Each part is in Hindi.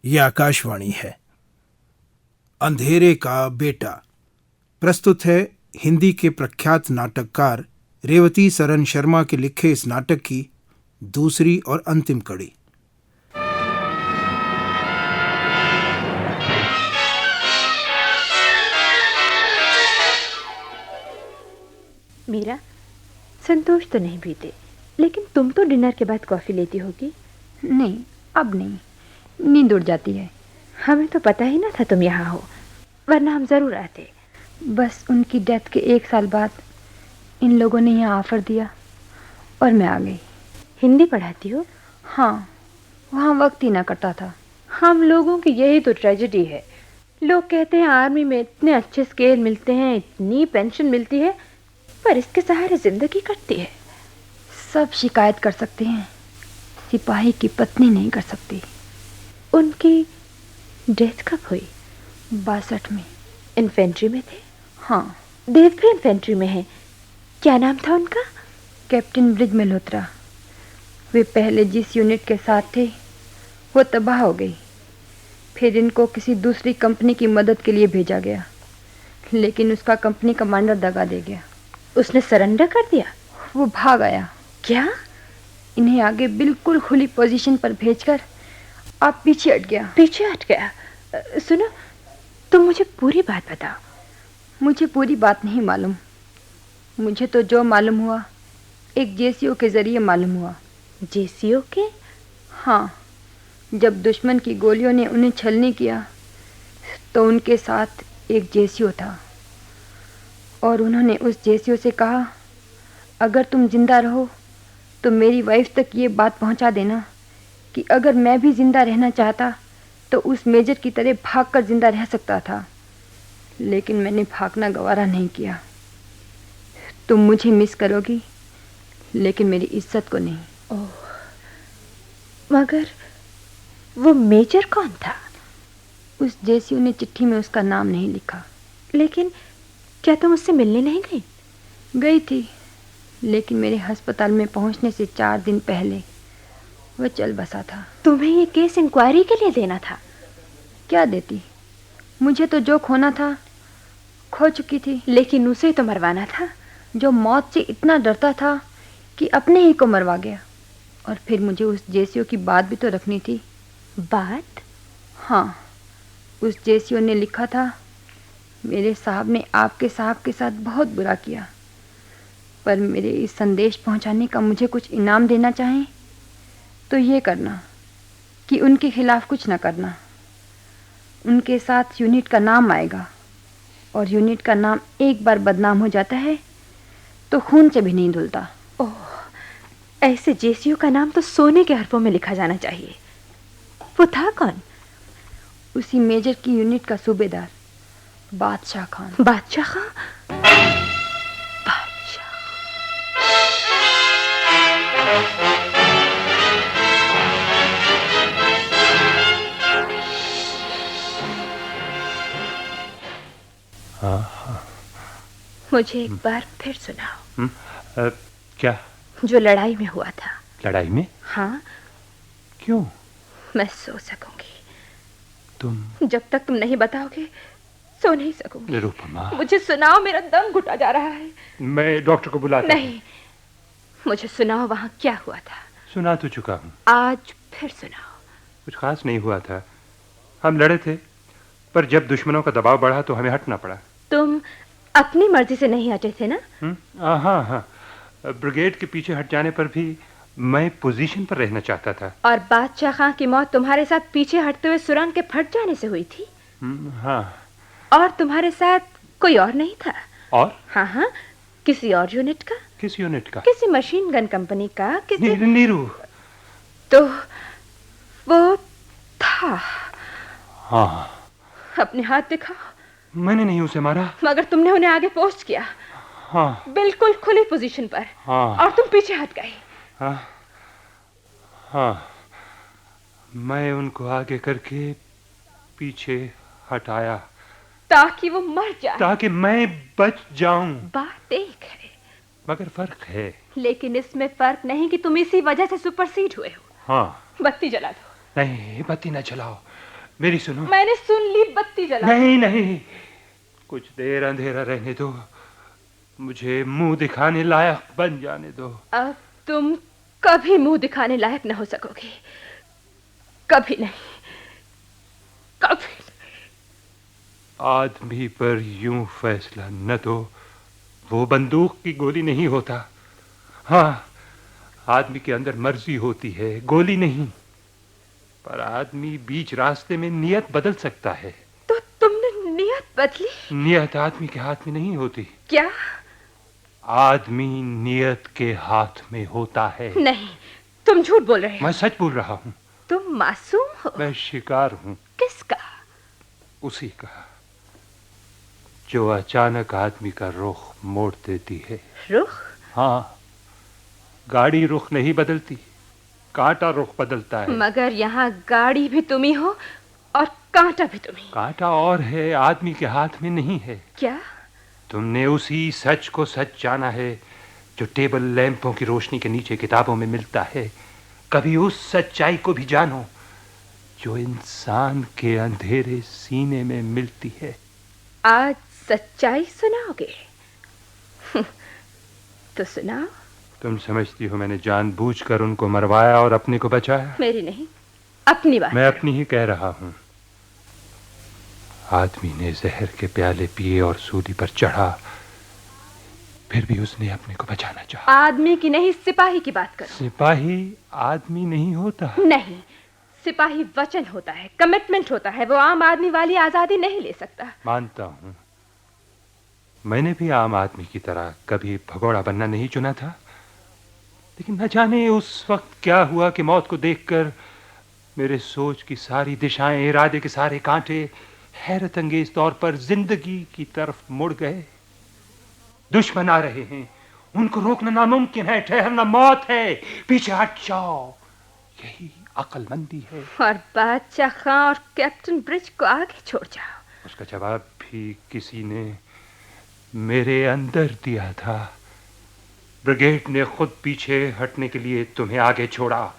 ये आकाशवाणी है। अंधेरे का बेटा प्रस्तुत है हिंदी के प्रख्यात नाटककार रेवती सरन शर्मा के लिखे इस नाटक की दूसरी और अंतिम कड़ी। मीरा, संतोष तो नहीं पीते, लेकिन तुम तो डिनर के बाद कॉफी लेती होगी। नहीं, अब नहीं, नींद उड़ जाती है। हमें तो पता ही ना था तुम यहाँ हो, वरना हम जरूर आते। बस उनकी डेथ के 1 साल बाद इन लोगों ने यहाँ ऑफर दिया और मैं आ गई। हिंदी पढ़ाती हो? हाँ, वहाँ वक्त ही ना कटता था। हम लोगों की यही तो ट्रेजेडी है। लोग कहते हैं आर्मी में इतने अच्छे स्केल मिलते हैं, इतनी पेंशन मिलती है, पर इसके सहारे जिंदगी कटती है। सब शिकायत कर सकते हैं, सिपाही की पत्नी नहीं कर सकती। उनकी डेथ कब हुई? 62 में। इन्फेंट्री में थे? हाँ। देव भी इन्फेंट्री में है। क्या नाम था उनका? Captain bridge Malhotra. वे पहले जिस यूनिट के साथ थे वो तबाह हो गई। फिर इनको किसी दूसरी कंपनी की मदद के लिए भेजा गया, लेकिन उसका कंपनी कमांडर दगा दे गया। उसने सरेंडर कर दिया? वो भाग आया। क्या? इन्हें आगे बिल्कुल खुली पोजीशन पर भेजकर आप पीछे हट गया। पीछे हट गया? सुनो, तुम मुझे पूरी बात बताओ। मुझे पूरी बात नहीं मालूम। मुझे तो जो मालूम हुआ एक जेसीओ के जरिए मालूम हुआ। जेसीओ के? हाँ, जब दुश्मन की गोलियों ने उन्हें छलनी किया तो उनके साथ एक जेसीओ था और उन्होंने उस जेसीओ से कहा, अगर तुम जिंदा रहो तो मेरी वाइफ तक ये बात पहुंचा देना कि अगर मैं भी जिंदा रहना चाहता तो उस मेजर की तरह भागकर जिंदा रह सकता था, लेकिन मैंने भागना गवारा नहीं किया। तुम मुझे मिस करोगी, लेकिन मेरी इज्जत को नहीं। ओह, मगर वो मेजर कौन था? उस जेसीओ ने चिट्ठी में उसका नाम नहीं लिखा। लेकिन क्या तुम उससे मिलने नहीं गई? गई थी, लेकिन मेरे अस्पताल में पहुंचने से 4 दिन पहले वह चल बसा था। तुम्हें ये केस इंक्वायरी के लिए देना था। क्या देती? मुझे तो जो खोना था खो चुकी थी। लेकिन उसे तो मरवाना था, जो मौत से इतना डरता था कि अपने ही को मरवा गया। और फिर मुझे उस जेसीओ की बात भी तो रखनी थी। बात? हाँ, उस जेसीओ ने लिखा था, मेरे साहब ने आपके साहब के साथ बहुत बुरा किया, पर मेरे इस संदेश पहुंचाने का मुझे कुछ इनाम देना चाहें तो ये करना कि उनके खिलाफ कुछ न करना। उनके साथ यूनिट का नाम आएगा, और यूनिट का नाम एक बार बदनाम हो जाता है तो खून से भी नहीं धुलता। ओह, ऐसे जेसीओ का नाम तो सोने के हरफों में लिखा जाना चाहिए। वो था कौन? उसी मेजर की यूनिट का सूबेदार, बादशाह खान। बादशाह खान? बादशाह। मुझे एक बार फिर सुनाओ। क्या? जो लड़ाई में हुआ था। लड़ाई में? हाँ। क्यों? मैं सो सकूंगी। तुम? जब तक तुम नहीं बताओगे सो नहीं सकूंगी। निरुपमा, मुझे सुनाओ, मेरा दम घुटा जा रहा है। मैं डॉक्टर को बुलाता हूं। नहीं, मुझे सुनाओ, वहां क्या हुआ था। सुना तो चुका हूँ। आज फिर सुनाओ। कुछ खास नहीं हुआ था। हम लड़े थे, पर जब दुश्मनों का दबाव बढ़ा तो हमें हटना पड़ा। तुम अपनी मर्जी से नहीं हटे थे ना? हाँ हाँ, ब्रिगेड के पीछे हट जाने पर भी मैं पोजीशन पर रहना चाहता था। और बादशाह खां की मौत तुम्हारे साथ पीछे हटते हुए सुरंग के फट जाने से हुई थी? हाँ। और तुम्हारे साथ कोई और नहीं था? और? हाँ हाँ, किसी और यूनिट का। किस यूनिट का? किसी मशीन गन कंपनी का। किसी नीरू। तो वो था। हाँ। अपने हाथ दिखाओ। मैंने नहीं उसे मारा। मगर तुमने उन्हें आगे पोस्ट किया। हाँ। बिल्कुल खुली पोजीशन पर। हाँ। और तुम पीछे हट गए। हाँ हाँ, मैं उनको आगे करके पीछे हटाया ताकि वो मर जाए, ताकि मैं बच जाऊं। बात एक है, मगर फर्क है। लेकिन इसमें फर्क नहीं कि तुम इसी वजह से सुपरसीड हुए हो। हाँ। बत्ती जला दो। नहीं, बत्ती न जलाओ। मेरी सुनो। मैंने सुन ली, बत्ती जला। नहीं नहीं, कुछ देर अंधेरा रहने दो, मुझे मुंह दिखाने लायक बन जाने दो। अब तुम कभी मुंह दिखाने लायक न हो सकोगे, कभी नहीं, कभी नहीं। आदमी पर यूं फैसला न दो, वो बंदूक की गोली नहीं होता। हाँ, आदमी के अंदर मर्जी होती है, गोली नहीं। पर आदमी बीच रास्ते में नियत बदल सकता है। तो तुमने नियत बदली? नियत आदमी के हाथ में नहीं होती। क्या? आदमी नियत के हाथ में होता है। नहीं, तुम झूठ बोल रहे हो। मैं सच बोल रहा हूँ। तुम मासूम हो। मैं शिकार हूँ। किसका? उसी का, जो अचानक आदमी का रुख मोड़ देती है। रुख? हाँ, गाड़ी रुख नहीं बदलती, कांटा रुख बदलता है। मगर यहाँ गाड़ी भी तुम ही हो और कांटा भी तुम ही। कांटा और है, आदमी के हाथ में नहीं है। क्या? तुमने उसी सच को सच जाना है जो टेबल लैंपों की रोशनी के नीचे किताबों में मिलता है। कभी उस सच्चाई को भी जानो जो इंसान के अंधेरे सीने में मिलती है। आज सच्चाई सुनाओगे? तो सुनाओ। तुम समझती हो मैंने जानबूझकर उनको मरवाया और अपने को बचाया? मेरी नहीं, अपनी बात। मैं अपनी ही कह रहा हूं। आदमी ने जहर के प्याले पिए और सूली पर चढ़ा, फिर भी उसने अपने को बचाना चाहा। आदमी की नहीं, सिपाही की बात करो। सिपाही आदमी नहीं होता। नहीं, सिपाही वचन होता है, कमिटमेंट होता है। वो आम आदमी वाली आजादी नहीं ले सकता। मानता हूं, मैंने भी आम आदमी की तरह कभी भगोड़ा बनना नहीं चुना था। लेकिन न जाने उस वक्त क्या हुआ कि मौत को देखकर मेरे सोच की सारी दिशाएं, इरादे के सारे कांटे हैरत अंगेज तौर पर जिंदगी की तरफ मुड़ गए। दुश्मन आ रहे हैं, उनको रोकना नामुमकिन है, ठहरना मौत है। पीछे हट जाओ, यही अक्लमंदी है। और बादशाह खां और कैप्टन ब्रिज को आगे छोड़ जाओ। उसका जवाब भी किसी ने मेरे अंदर दिया था। ब्रिगेड ने खुद पीछे हटने के लिए तुम्हें आगे छोड़ा,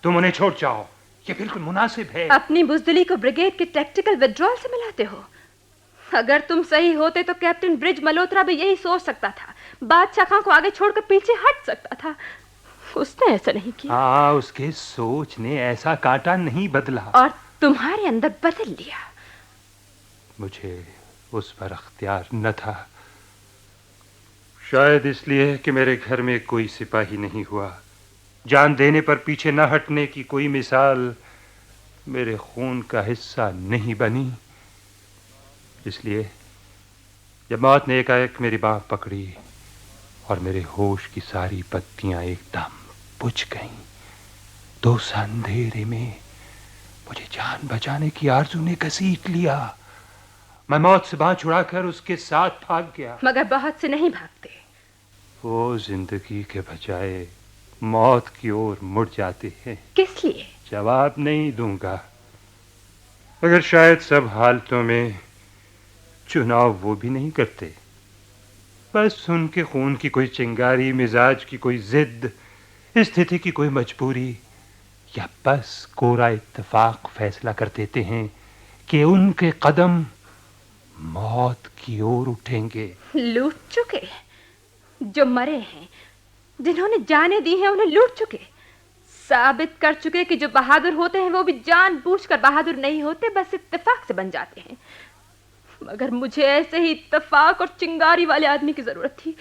तुम उन्हें छोड़ जाओ, ये बिल्कुल मुनासिब है। अपनी बुजदिली को ब्रिगेड के टैक्टिकल विड्रॉल से मिलाते हो। अगर तुम सही होते तो कैप्टन ब्रिज मल्होत्रा भी यही सोच सकता था, बादशाह खां को आगे छोड़कर पीछे हट सकता था। उसने ऐसा नहीं किया। हाँ, उसके सोच ने ऐसा कांटा नहीं बदला और तुम्हारे अंदर बदल लिया। मुझे उस पर अख्तियार न था, शायद इसलिए कि मेरे घर में कोई सिपाही नहीं हुआ। जान देने पर पीछे न हटने की कोई मिसाल मेरे खून का हिस्सा नहीं बनी। इसलिए जब मौत ने एकाएक मेरी बांह पकड़ी और मेरे होश की सारी बत्तियां एकदम बुझ गईं, तो उस अंधेरे में मुझे जान बचाने की आरज़ू ने घसीट लिया। मैं मौत से बांह छुड़ाकर उसके साथ भाग गया। मगर बहुत से नहीं भागते। वो जिंदगी के बजाय मौत की ओर मुड़ जाते हैं। किस लिए? जवाब नहीं दूंगा, मगर शायद सब हालतों में चुनाव वो भी नहीं करते। बस उनके खून की कोई चिंगारी, मिजाज की कोई जिद, स्थिति की कोई मजबूरी, या बस कोरा इत्तेफाक फैसला कर देते हैं कि उनके कदम मौत की ओर उठेंगे। लूट चुके, जो मरे हैं, जिन्होंने जाने दी हैं, उन्हें लूट चुके, साबित कर चुके कि जो बहादुर होते हैं वो भी जानबूझकर बहादुर नहीं होते, बस इत्तेफाक से बन जाते हैं। मगर मुझे ऐसे ही इत्तेफाक और चिंगारी वाले आदमी की जरूरत थी।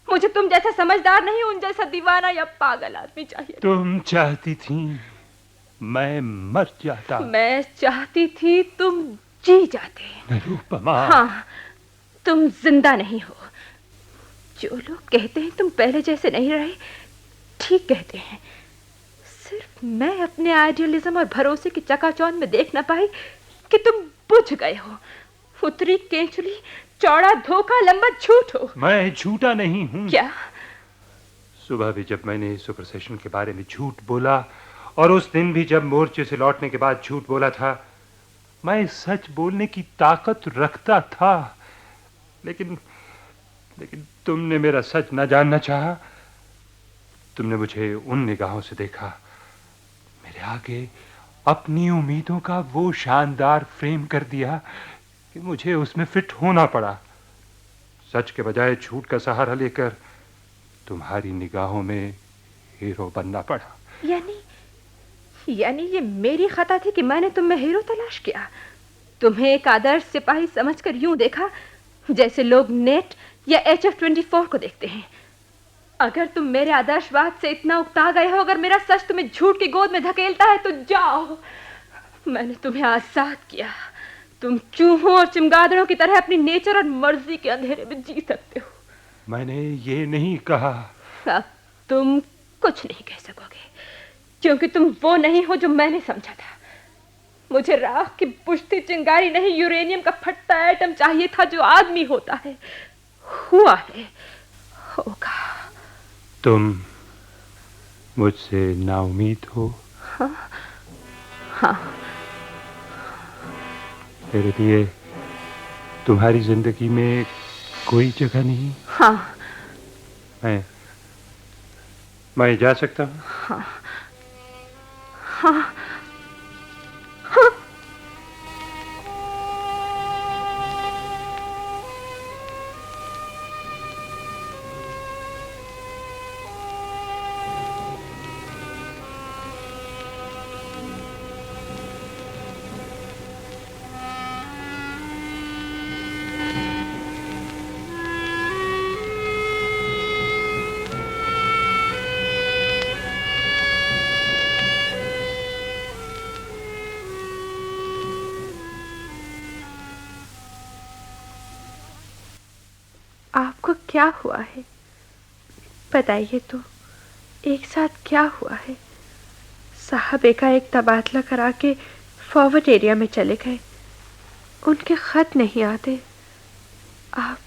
मुझे तुम जैसा समझदार नहीं, उन जैसा दीवाना या पागल आदमी चाहिए। तुम चाहती थी मैं मर जाता। मैं चाहती थी तुम जी जाते। निरुपमा। हाँ, तुम जिंदा नहीं हो। जो लोग कहते हैं तुम पहले जैसे नहीं रहे, ठीक कहते हैं। सिर्फ मैं अपने आइडियलिज्म और भरोसे की चकाचौंध में देख ना पाई कि तुम बुझ गए हो। उतरी केंचुली, चौड़ा धोखा, लंबा झूठ हो। मैं झूठा नहीं हूं। क्या? सुबह भी जब मैंने सुपरसेशन के बारे में झूठ बोला, और उस दिन भी जब मोर्चे से लौटने के बाद झूठ बोला था, मैं सच बोलने की ताकत रखता था। लेकिन तुमने मेरा सच न जानना चाहा। तुमने मुझे उन निगाहों से देखा, मेरे आगे अपनी उम्मीदों का वो शानदार फ्रेम कर दिया कि मुझे उसमें फिट होना पड़ा। सच के बजाय झूठ का सहारा लेकर तुम्हारी निगाहों में हीरो बनना पड़ा। यानी ये मेरी खता थी कि मैंने तुम में हीरो तलाश किया। तुम्हें एक आदर्श सिपाही समझकर यूं देखा जैसे लोग नेट या HF-24 को देखते हैं। अगर तुम मेरे आदर्शवाद से इतना उकता गए हो, अगर मेरा सच तुम्हें झूठ की गोद में धकेलता है, तो जाओ। मैंने तुम्हें आजाद किया। तुम चूहों और चमगादड़ों की तरह अपनी नेचर और मर्जी के अंधेरे में जी सकते हो। मैंने ये नहीं कहा। अब तुम कुछ नहीं कह सकोगे, क्योंकि तुम वो नहीं हो जो मैंने समझा था। मुझे राख की बुझती चिंगारी नहीं, यूरेनियम का फटता एटम चाहिए था, जो आदमी होता है, हुआ है, होगा। तुम मुझसे नाउम्मीद हो? हाँ। मेरे लिए तुम्हारी जिंदगी में कोई जगह नहीं? हाँ। मैं जा सकता हूँ? हाँ। आपको क्या हुआ है? बताइए तो, एक साथ क्या हुआ है? साहब एकाएक तबादला करा के फॉरवर्ड एरिया में चले गए। उनके खत नहीं आते। आप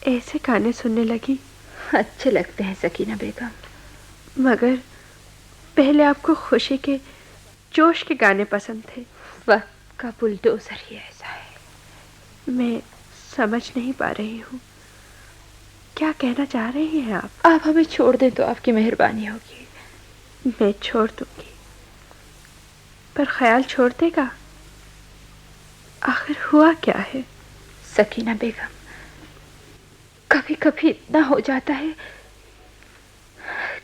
ऐसे गाने सुनने लगी? अच्छे लगते हैं सकीना बेगम, मगर पहले आपको खुशी के, जोश के गाने पसंद थे। वक्त का बुलडोजर ही ऐसा है। मैं समझ नहीं पा रही हूँ, क्या कहना चाह रही हैं आप? आप हमें छोड़ दें तो आपकी मेहरबानी होगी। मैं छोड़ दूंगी, पर ख्याल छोड़ देगा? आखिर हुआ क्या है? सकीना बेगम, कभी कभी इतना हो जाता है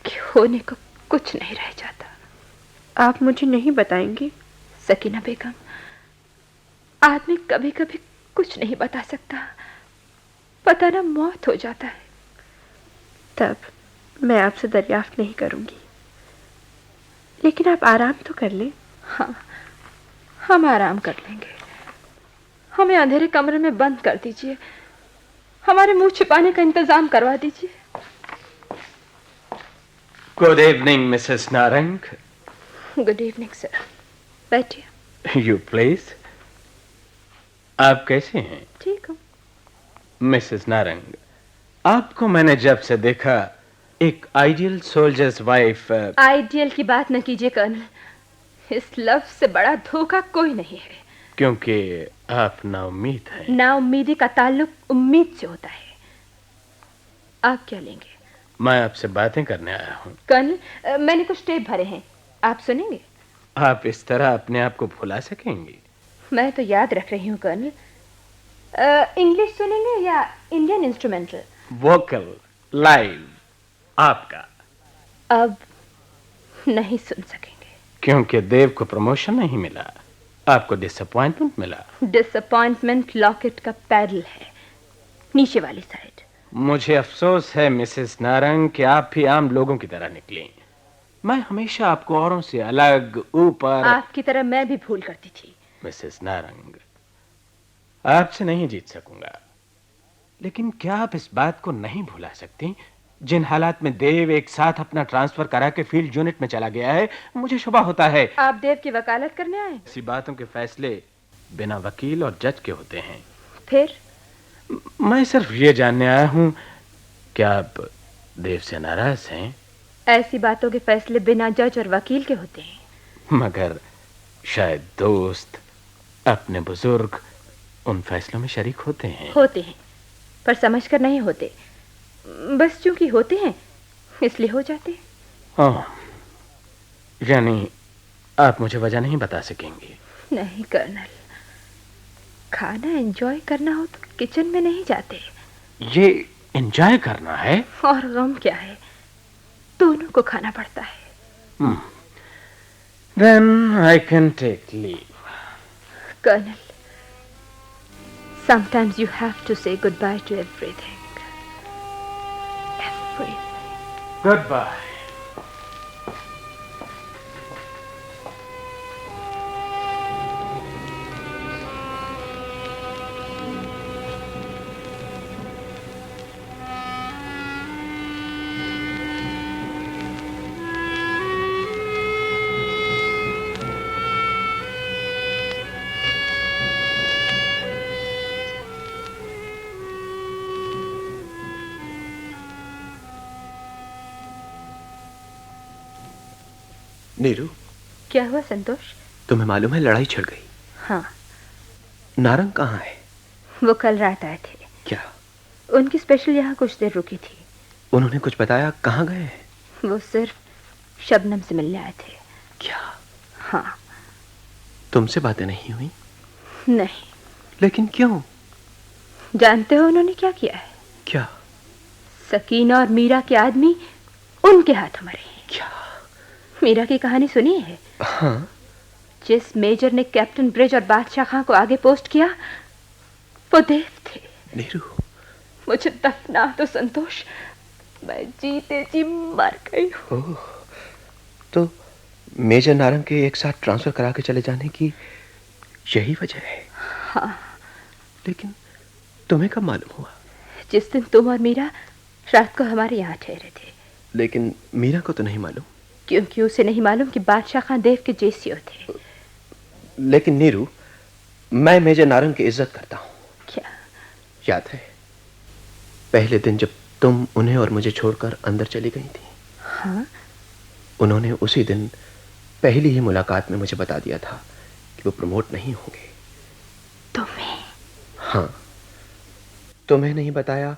कि होने को कुछ नहीं रह जाता। आप मुझे नहीं बताएंगी? सकीना बेगम, आदमी कभी कभी कुछ नहीं बता सकता, पता ना मौत हो जाता है। तब मैं आपसे दरियाफ्त नहीं करूंगी, लेकिन आप आराम तो कर लें। हाँ, हम आराम कर लेंगे। हमें अंधेरे कमरे में बंद कर दीजिए, हमारे मुंह छिपाने का इंतजाम करवा दीजिए। Good evening Mrs Narang. Good evening sir, बैठिए। You please. आप कैसे हैं? ठीक हूँ। मिसेस नारंग, आपको मैंने जब से देखा एक आइडियल सोल्जर्स वाइफ। आइडियल की बात न कीजिए कर्नल, इस लफ्ज से बड़ा धोखा कोई नहीं है। क्योंकि आप नाउम्मीद हैं। नाउम्मीदी का ताल्लुक उम्मीद से होता है। आप क्या लेंगे? मैं आपसे बातें करने आया हूँ। कर्नल, मैंने कुछ टेप भरे हैं, आप सुनेंगे? आप इस तरह अपने आप को भुला सकेंगी? मैं तो याद रख रही हूँ कर्नल। इंग्लिश सुनेंगे या इंडियन इंस्ट्रूमेंटल? वोकल लाइव आपका। अब नहीं सुन सकेंगे, क्योंकि देव को प्रमोशन नहीं मिला, आपको डिसअपॉइंटमेंट मिला। डिसअपॉइंटमेंट लॉकेट का पैडल है, नीचे वाली साइड। मुझे अफसोस है मिसेस नारंग कि आप भी आम लोगों की तरह निकली। मैं हमेशा आपको औरों से अलग, ऊपर। आपकी तरह मैं भी भूल करती थी। मिसेस नारंग, आपसे नहीं जीत सकूंगा, लेकिन क्या आप इस बात को नहीं भुला सकती जिन हालात में देव एक साथ अपना ट्रांसफर करा के फील्ड यूनिट में चला गया है? मुझे शुबा होता है आप देव की वकालत करने आए? ऐसी बातों के फैसले बिना वकील और जज के होते हैं। फिर मैं सिर्फ ये जानने आया हूं कि आप देव से नाराज हैं। ऐसी बातों के फैसले बिना जज और वकील के होते हैं। मगर शायद दोस्त, अपने बुजुर्ग उन फैसलों में शरीक होते हैं। होते हैं, पर समझकर नहीं होते। बस चूंकि होते हैं इसलिए हो जाते हैं। यानी आप मुझे वजह नहीं बता सकेंगी? नहीं कर्नल, खाना एंजॉय करना हो तो किचन में नहीं जाते। ये एंजॉय करना है? और गम क्या है, दोनों को खाना पड़ता है। Then I can take leave. Colonel, sometimes you have to say goodbye to everything. Everything. Goodbye. Neeru, क्या हुआ संतोष? तुम्हें मालूम है लड़ाई छिड़ गई? हाँ। नारंग कहाँ है? वो कल रात आए थे। क्या? उनकी स्पेशल यहाँ कुछ देर रुकी थी। उन्होंने कुछ बताया? कहाँ गए हैं? वो सिर्फ शबनम से मिलने आए थे। क्या? हाँ। तुमसे बातें नहीं हुई? नहीं। लेकिन क्यों? जानते हो उन्होंने क्या किया है? क्या? सकीना और मीरा के आदमी उनके हाथ मरे हैं। क्या? मीरा की कहानी सुनी है? हाँ। जिस मेजर ने कैप्टन ब्रिज और बादशाह खां को आगे पोस्ट किया, वो देव थे। नीरू, मुझे दफना तो संतोष, मैं जीते जी मर गई हूँ। ओह, तो मेजर नारंग के एक साथ ट्रांसफर करा के चले जाने की यही वजह है? हाँ। लेकिन तुम्हें कब मालूम हुआ? जिस दिन तुम और मीरा रात को हमारे यहाँ ठहरे थे। लेकिन मीरा को तो नहीं मालूम। क्योंकि उसे नहीं मालूम कि बादशाह खां देव के जेसीओ थे। लेकिन नीरू, मैं मेजर नारंग की इज्जत करता हूँ। क्या? याद है पहले दिन जब तुम उन्हें और मुझे छोड़कर अंदर चली गई थी? हाँ। उन्होंने उसी दिन पहली ही मुलाकात में मुझे बता दिया था कि वो प्रमोट नहीं होंगे। तुम्हें? हाँ, तुम्हें नहीं बताया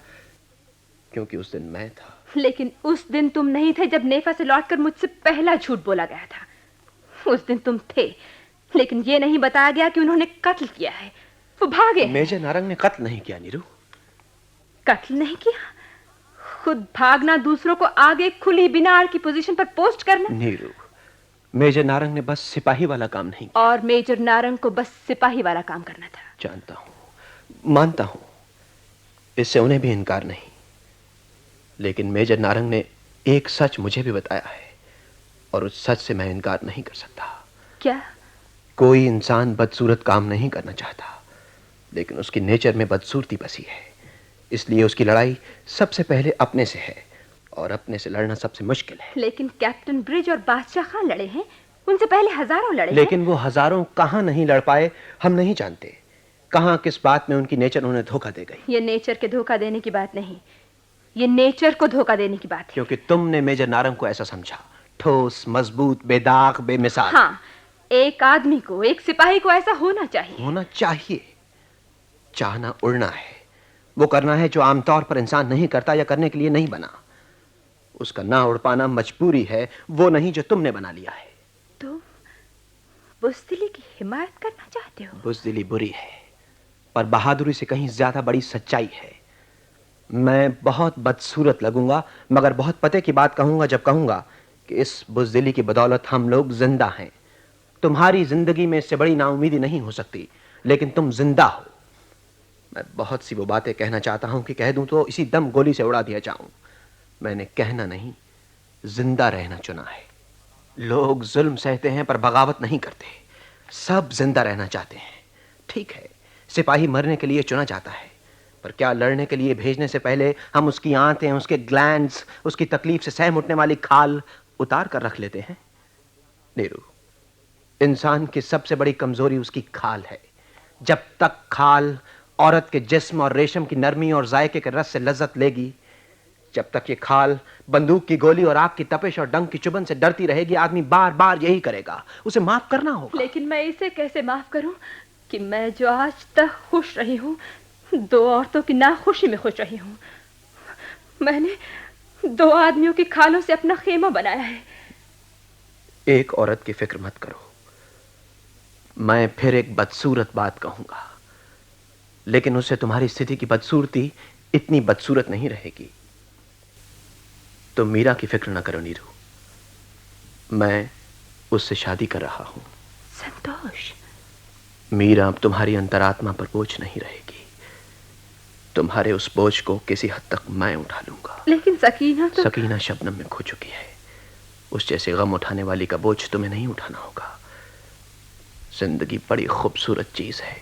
क्योंकि उस दिन मैं था। लेकिन उस दिन तुम नहीं थे जब नेफा से लौटकर मुझसे पहला झूठ बोला गया था। उस दिन तुम थे, लेकिन ये नहीं बताया गया कि उन्होंने कत्ल किया है। वो भागे। मेजर नारंग ने कत्ल नहीं किया नीरू। कत्ल नहीं किया? खुद भागना, दूसरों को आगे खुली बिना आड़ की पोजीशन पर पोस्ट करना। नीरू, मेजर नारंग ने बस सिपाही वाला काम नहीं किया। और मेजर नारंग को बस सिपाही वाला काम करना था। जानता हूं, मानता हूं, इससे उन्हें भी इनकार नहीं। लेकिन मेजर नारंग ने एक सच मुझे भी बताया है और उस सच से मैं इनकार नहीं कर सकता। क्या? कोई इंसान बदसूरत काम नहीं करना चाहता, लेकिन उसकी नेचर में बदसूरती बसी है। इसलिए उसकी लड़ाई सबसे पहले अपने से है और अपने से लड़ना सबसे मुश्किल है। लेकिन कैप्टन ब्रिज और बादशाह खां लड़े हैं, उनसे पहले हजारों लड़े लेकिन हैं। वो हजारों कहां नहीं लड़ पाए हम नहीं जानते। कहां किस बात में उनकी नेचर उन्हें धोखा दे गई। ये नेचर के धोखा देने की बात नहीं, ये नेचर को धोखा देने की बात है। क्योंकि तुमने मेजर नारंग को ऐसा समझा, ठोस, मजबूत, बेदाग, बेमिसाल। हाँ, एक आदमी को, एक सिपाही को ऐसा होना चाहिए। होना चाहिए। चाहना उड़ना है, वो करना है जो आमतौर पर इंसान नहीं करता या करने के लिए नहीं बना। उसका ना उड़ पाना मजबूरी है, वो नहीं जो तुमने बना लिया है। तुम बुज़दिली की हिमायत करना चाहते हो? बुज़दिली बुरी है, पर बहादुरी से कहीं ज्यादा बड़ी सच्चाई है। मैं बहुत बदसूरत लगूंगा, मगर बहुत पते की बात कहूंगा जब कहूंगा कि इस बुज़दिली की बदौलत हम लोग जिंदा हैं। तुम्हारी जिंदगी में इससे बड़ी नाउमीदी नहीं हो सकती, लेकिन तुम जिंदा हो। मैं बहुत सी वो बातें कहना चाहता हूं कि कह दूं तो इसी दम गोली से उड़ा दिया जाऊं। मैंने कहना नहीं, जिंदा रहना चुना है। लोग जुल्म सहते हैं पर बगावत नहीं करते। सब जिंदा रहना चाहते हैं। ठीक है, सिपाही मरने के लिए चुना जाता है, पर क्या लड़ने के लिए भेजने से पहले हम उसकी आंतें, उसके ग्लैंड्स, उसकी तकलीफ से सहम उठने वाली खाल उतार कर रख लेते हैं? नीरू, इंसान की सबसे बड़ी कमजोरी उसकी खाल है। जब तक खाल औरत के जिस्म और रेशम की नरमी और जायके के रस से लज्जत लेगी, जब तक ये खाल बंदूक की गोली और आग की तपिश और डंक की चुभन से डरती रहेगी, आदमी बार बार यही करेगा। उसे माफ करना होगा। लेकिन मैं इसे कैसे माफ करूं कि मैं जो आज तक खुश रही हूं, दो औरतों की नाखुशी में खुश रही हूं। मैंने दो आदमियों की खालों से अपना खेमा बनाया है। एक औरत की फिक्र मत करो। मैं फिर एक बदसूरत बात कहूंगा, लेकिन उससे तुम्हारी स्थिति की बदसूरती इतनी बदसूरत नहीं रहेगी। तुम मीरा की फिक्र न करो नीरू, मैं उससे शादी कर रहा हूं। संतोष, मीरा अब तुम्हारी अंतरात्मा पर बोझ नहीं रहेगी। तुम्हारे उस बोझ को किसी हद तक मैं उठा लूंगा। लेकिन सकीना तो... सकीना शबनम में खो चुकी है। उस जैसे गम उठाने वाली का बोझ तुम्हें नहीं उठाना होगा। जिंदगी बड़ी खूबसूरत चीज है,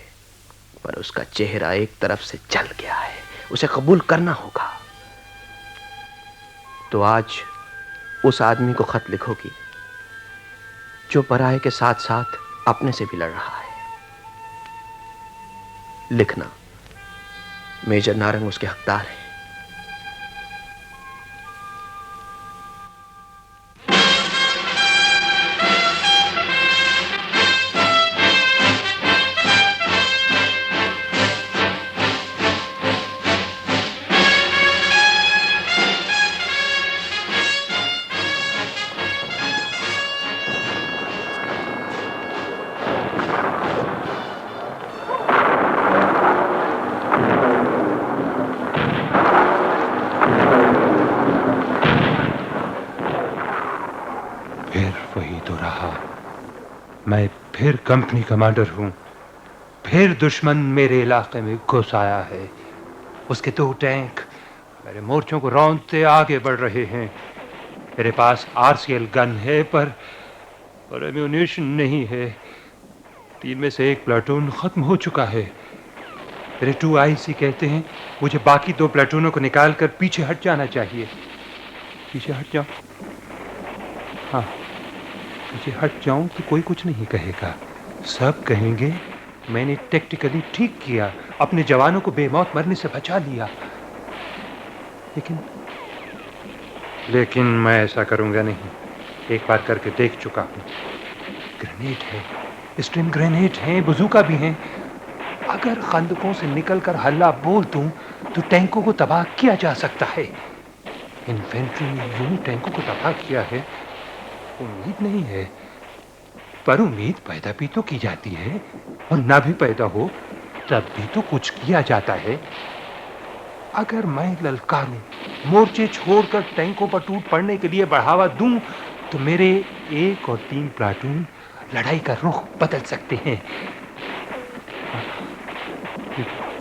पर उसका चेहरा एक तरफ से जल गया है, उसे कबूल करना होगा। तो आज उस आदमी को खत लिखोगी जो पराये के साथ साथ अपने से भी लड़ रहा है। लिखना, मेजर नारंग उसके हकदार है। मैं फिर कंपनी कमांडर हूं। फिर दुश्मन मेरे इलाके में घुस आया है। उसके 2 टैंक मेरे मोर्चों को रौंदते आगे बढ़ रहे हैं। मेरे पास आरसीएल गन है, पर एम्यूनिशन नहीं है। 3 में से 1 प्लाटून खत्म हो चुका है। मेरे 2 आईसी कहते हैं मुझे बाकी 2 प्लाटूनों को निकालकर पीछे हट जाना चाहिए। पीछे हट जाओ। हाँ, पीछे हट जाऊं तो कोई कुछ नहीं कहेगा। सब कहेंगे मैंने टैक्टिकली ठीक किया, अपने जवानों को बेमौत मरने से बचा लिया। लेकिन मैं ऐसा करूंगा नहीं। एक बार करके देख चुका हूं। ग्रेनेड है, स्ट्रीम ग्रेनेड है, बजूका भी है। अगर खंदकों से निकलकर हल्ला बोल दूं तो टैंकों को तबाह किया जा सकता है। इन्फेंट्री ने यूं टैंकों को तबाह किया है, उम्मीद नहीं है। पर उम्मीद पैदा भी तो की जाती है, और ना भी पैदा हो तब भी तो कुछ किया जाता है। अगर मैं ललकारूं, मोर्चे छोड़कर टैंकों पर टूट पड़ने के लिए बढ़ावा दूं, तो मेरे 1 और 3 प्लाटून लड़ाई का रुख बदल सकते हैं।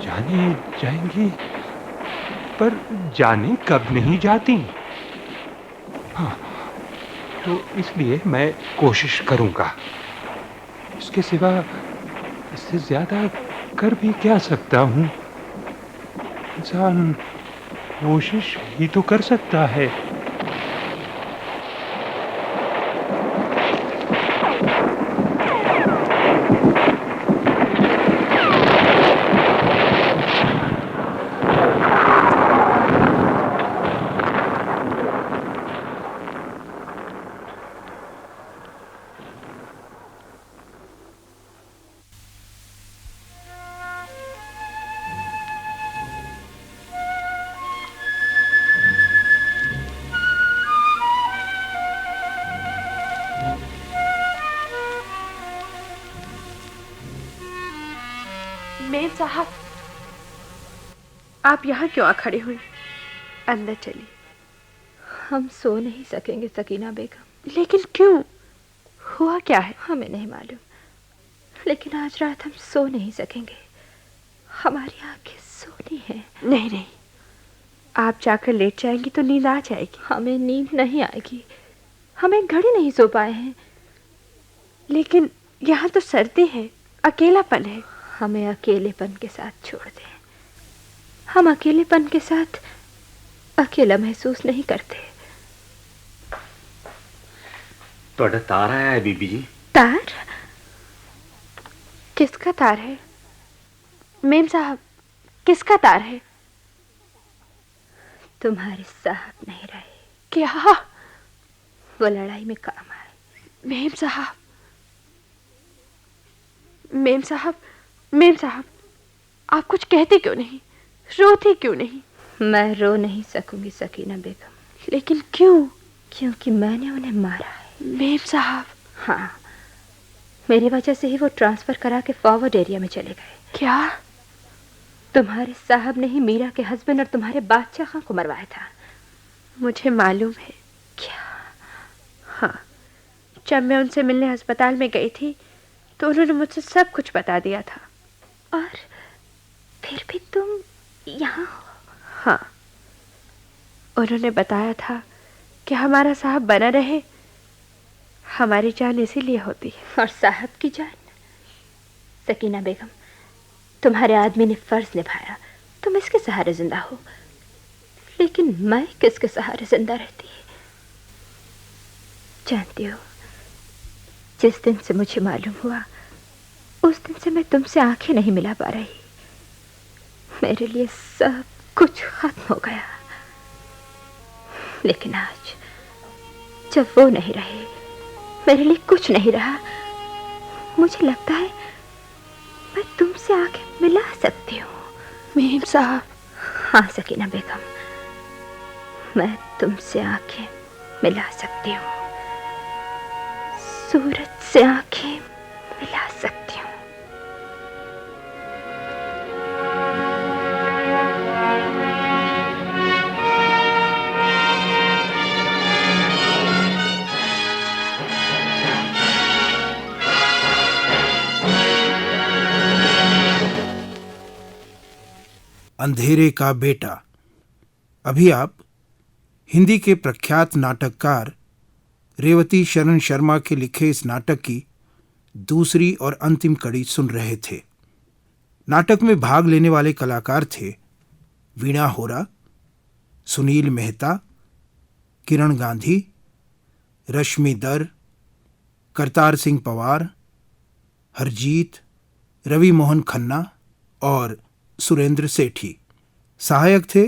जाने जाएंगी, पर जाने कब नहीं जाती। हाँ, तो इसलिए मैं कोशिश करूंगा। इसके सिवा इससे ज्यादा कर भी क्या सकता हूं? इंसान कोशिश ही तो कर सकता है। मेम साहब, आप यहाँ क्यों आ खड़े हुई? अंदर चलिए। हम सो नहीं सकेंगे सकीना बेगम। लेकिन क्यों? हुआ क्या है? हमें नहीं मालूम, लेकिन आज रात हम सो नहीं सकेंगे। हमारी आंखें सोनी हैं। नहीं नहीं, आप जाकर लेट जाएंगी तो नींद आ जाएगी। हमें नींद नहीं आएगी, हम एक घड़ी नहीं सो पाए हैं। लेकिन यहाँ तो सर्दी है, अकेलापन है। हमें अकेलेपन के साथ छोड़ दें। हम अकेलेपन के साथ अकेला महसूस नहीं करते। ਤੁਹਾਡਾ तार आया है बीबी जी। तार? किसका तार है? मेम साहब, किसका तार है? तुम्हारे साहब नहीं रहे। क्या? वो लड़ाई में काम आए। मेम साहब, मेम साहब, मेम साहब, आप कुछ कहते क्यों नहीं? रोते क्यों नहीं? मैं रो नहीं सकूंगी सकीना बेगम। लेकिन क्यों? क्योंकि मैंने उन्हें मारा है। मेम साहब। हाँ, मेरी वजह से ही वो ट्रांसफर करा के फॉरवर्ड एरिया में चले गए। क्या? तुम्हारे साहब ने ही मीरा के हस्बैंड और तुम्हारे बादशाह खां को मरवाया था। मुझे मालूम है। क्या? हाँ, जब मैं उनसे मिलने अस्पताल में गई थी तो उन्होंने मुझसे सब कुछ बता दिया था। और फिर भी तुम यहाँ हो? हाँ, उन्होंने बताया था कि हमारा साहब बना रहे, हमारी जान इसीलिए होती है। और साहब की जान? सकीना बेगम, तुम्हारे आदमी ने फर्ज निभाया, तुम इसके सहारे जिंदा हो, लेकिन मैं किसके सहारे जिंदा रहती? जानती हो, जिस दिन से मुझे मालूम हुआ उस दिन से मैं तुमसे आंखें नहीं मिला पा रही। मेरे लिए सब कुछ खत्म हो गया। लेकिन आज जब वो नहीं रहे, मेरे लिए कुछ नहीं रहा, मुझे लगता है मैं तुमसे आंखें मिला सकती हूँ। मीम साहब। हाँ सकीना बेगम, मैं तुमसे आंखें मिला सकती हूँ, सूरज से आंखें मिला सकती हूँ। अंधेरे का बेटा। अभी आप हिंदी के प्रख्यात नाटककार रेवती शरण शर्मा के लिखे इस नाटक की दूसरी और अंतिम कड़ी सुन रहे थे। नाटक में भाग लेने वाले कलाकार थे वीणा होरा, सुनील मेहता, किरण गांधी, रश्मि दर, करतार सिंह पवार, हरजीत, रवि मोहन खन्ना और सुरेंद्र सेठी। सहायक थे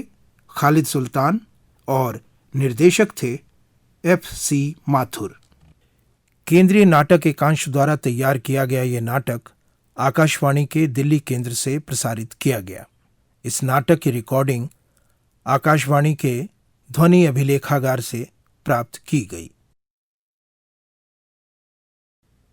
खालिद सुल्तान और निर्देशक थे F.C. माथुर। केंद्रीय नाटक एकांश द्वारा तैयार किया गया यह नाटक आकाशवाणी के दिल्ली केंद्र से प्रसारित किया गया। इस नाटक की रिकॉर्डिंग आकाशवाणी के ध्वनि अभिलेखागार से प्राप्त की गई।